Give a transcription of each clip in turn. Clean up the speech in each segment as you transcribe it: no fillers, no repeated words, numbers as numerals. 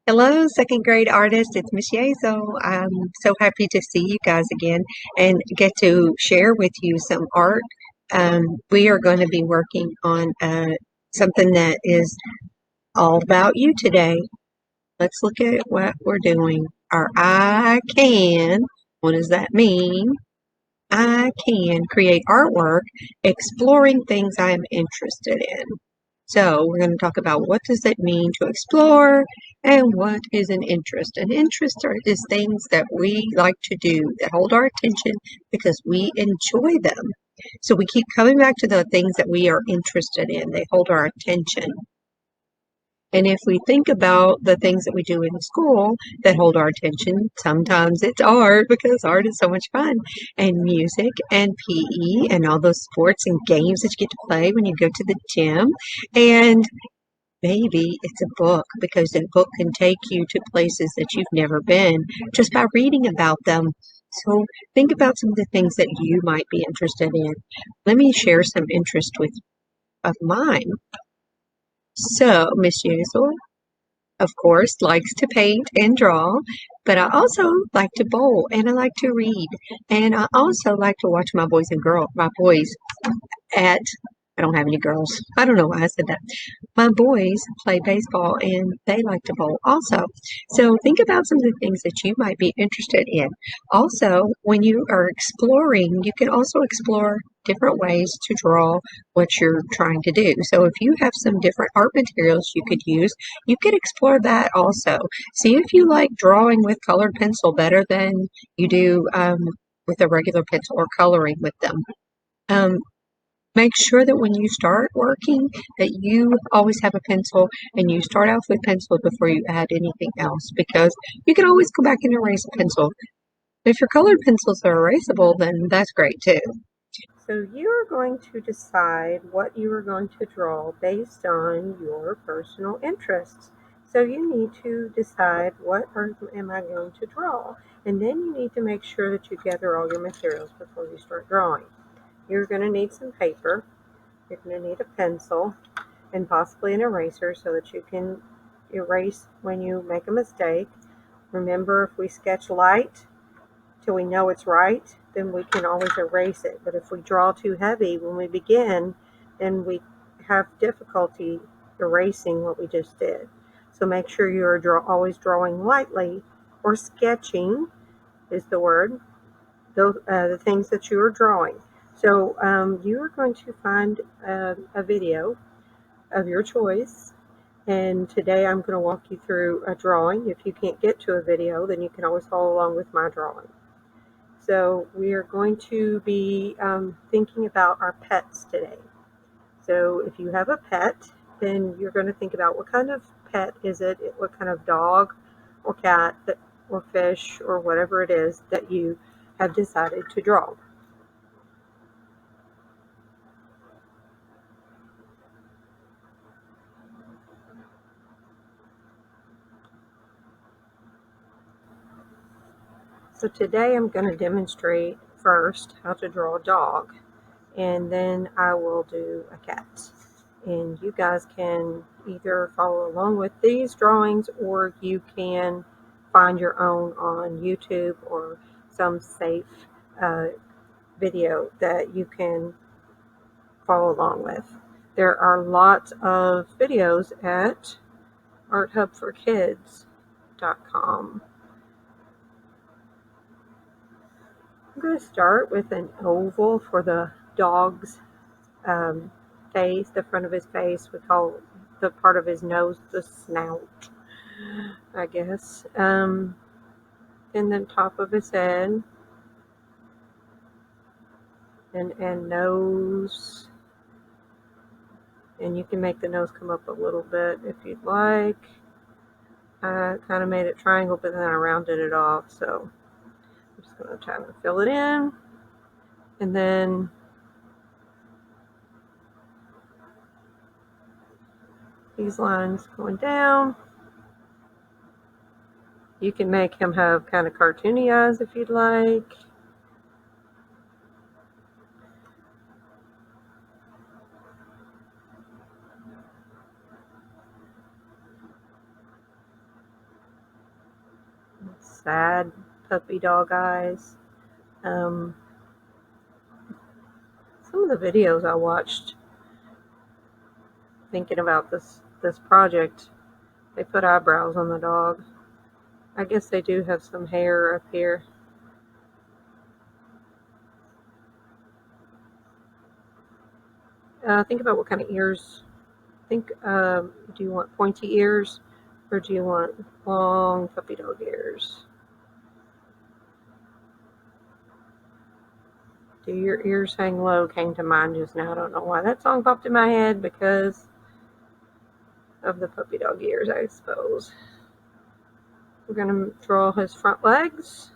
Hello, second grade artist. It's Miss Yezo. I'm so happy to see you guys again and get to share with you some art. We are going to be working on something that is all about you today. Let's look at what we're doing. Our I can, what does that mean? I can create artwork exploring things I'm interested in. So we're going to talk about what does it mean to explore and what is an interest. An interest is things that we like to do that hold our attention because we enjoy them. So we keep coming back to the things that we are interested in. They hold our attention. And if we think about the things that we do in school that hold our attention, sometimes it's art because art is so much fun, and music and PE and all those sports and games that you get to play when you go to the gym. And maybe it's a book because a book can take you to places that you've never been just by reading about them. So think about some of the things that you might be interested in. Let me share some interest with of mine. So, Miss Usual, of course, likes to paint and draw, but I also like to bowl and I like to read. And I also like to watch my boys at, I don't have any girls. I don't know why I said that. My boys play baseball and they like to bowl also. So think about some of the things that you might be interested in. Also, when you are exploring, you can also explore different ways to draw what you're trying to do. So if you have some different art materials you could use, you could explore that also. See if you like drawing with colored pencil better than you do with a regular pencil or coloring with them. Um, Make sure that when you start working that you always have a pencil and you start off with pencil before you add anything else because you can always go back and erase a pencil. If your colored pencils are erasable, then that's great too. So you are going to decide what you are going to draw based on your personal interests. So you need to decide am I going to draw, and then you need to make sure that you gather all your materials before you start drawing. You're going to need some paper. You're going to need a pencil and possibly an eraser so that you can erase when you make a mistake. Remember, if we sketch light till we know it's right, then we can always erase it. But if we draw too heavy when we begin, then we have difficulty erasing what we just did. So make sure you are always drawing lightly, or sketching is the word, the things that you are drawing. So you are going to find a video of your choice. And today I'm going to walk you through a drawing. If you can't get to a video, then you can always follow along with my drawing. So we are going to be thinking about our pets today. So if you have a pet, then you're going to think about what kind of pet is it, what kind of dog or cat or fish or whatever it is that you have decided to draw. So today I'm going to demonstrate first how to draw a dog, and then I will do a cat. And you guys can either follow along with these drawings or you can find your own on YouTube or some safe video that you can follow along with. There are lots of videos at arthubforkids.com. I'm going to start with an oval for the dog's face, the front of his face. We call the part of his nose the snout, I guess. And then top of his head and nose. And you can make the nose come up a little bit if you'd like. I kind of made it triangle, but then I rounded it off, so I'm just going to try to fill it in. And then these lines going down. You can make him have kind of cartoony eyes if you'd like. Sad puppy dog eyes. Some of the videos I watched thinking about this project, they put eyebrows on the dog. I guess they do have some hair up here. Think about what kind of ears. Do you want pointy ears or do you want long puppy dog ears? Do your ears hang low came to mind just now. I don't know why that song popped in my head because of the puppy dog ears, I suppose. We're going to draw his front legs.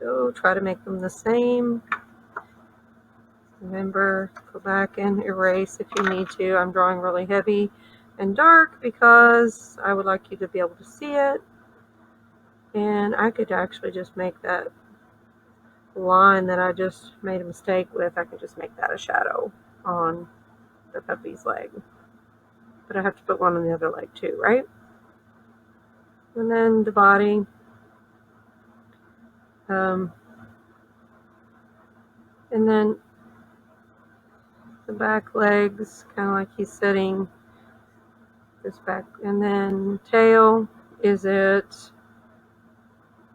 So try to make them the same. Remember, go back and erase if you need to. I'm drawing really heavy and dark because I would like you to be able to see it. And I could actually just make that line that I just made a mistake with, I could just make that a shadow on the puppy's leg. But I have to put one on the other leg too, right? And then the body. And then the back legs, kind of like he's sitting this back. And then tail, is it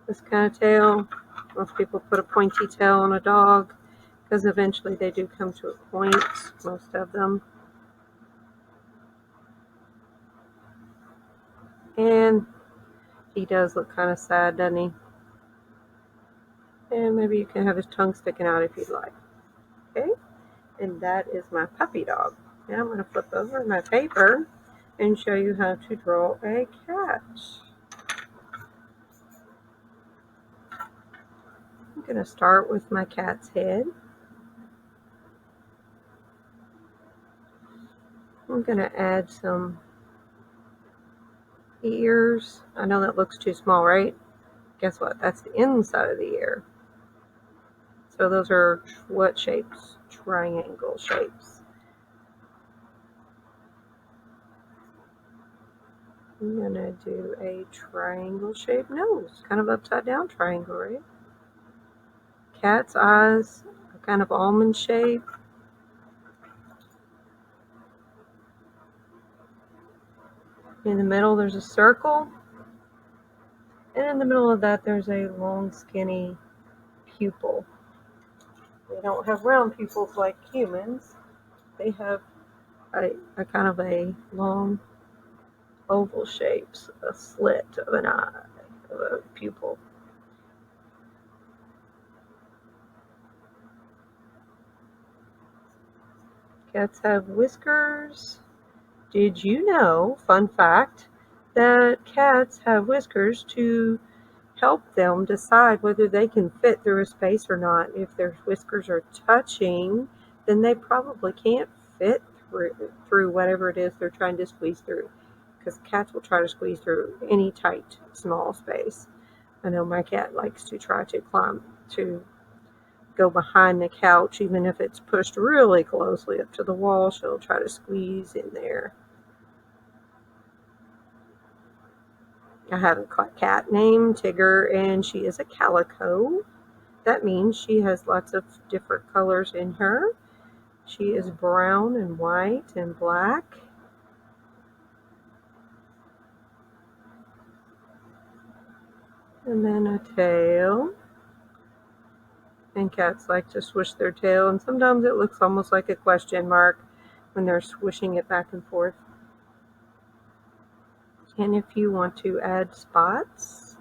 this kind of tail? Most people put a pointy tail on a dog because eventually they do come to a point, most of them. And he does look kind of sad, doesn't he? And maybe you can have his tongue sticking out if you'd like. Okay? And that is my puppy dog. Now I'm going to flip over my paper and show you how to draw a cat. I'm going to start with my cat's head. I'm going to add some ears. I know that looks too small, right? Guess what? That's the inside of the ear. So those are what shapes? Triangle shapes. I'm going to do a triangle shaped nose. Kind of upside down triangle, right? Cat's eyes are kind of almond shape. In the middle there's a circle. And in the middle of that there's a long skinny pupil. They don't have round pupils like humans. They have a kind of a long oval shape, a slit of an eye, of a pupil. Cats have whiskers. Did you know, fun fact, that cats have whiskers to help them decide whether they can fit through a space or not? If their whiskers are touching, then they probably can't fit through whatever it is they're trying to squeeze through, because cats will try to squeeze through any tight, small space. I know my cat likes to try to go behind the couch, even if it's pushed really closely up to the wall, she'll try to squeeze in there. I have a cat named Tigger, and she is a calico. That means she has lots of different colors in her. She is brown and white and black. And then a tail. And cats like to swish their tail, and sometimes it looks almost like a question mark when they're swishing it back and forth. And if you want to add spots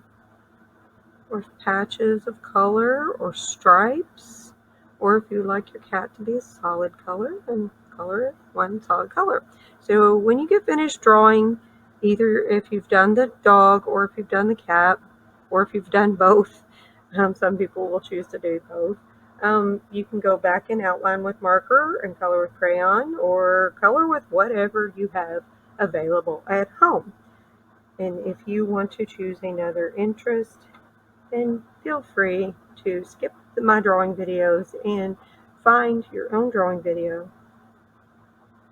or patches of color or stripes, or if you like your cat to be a solid color, then color it one solid color. So when you get finished drawing, either if you've done the dog or if you've done the cat, or if you've done both, some people will choose to do both, you can go back and outline with marker and color with crayon, or color with whatever you have available at home. And if you want to choose another interest, then feel free to skip my drawing videos and find your own drawing video,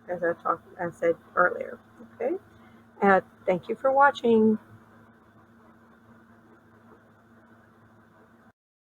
as I said earlier. Okay? Thank you for watching.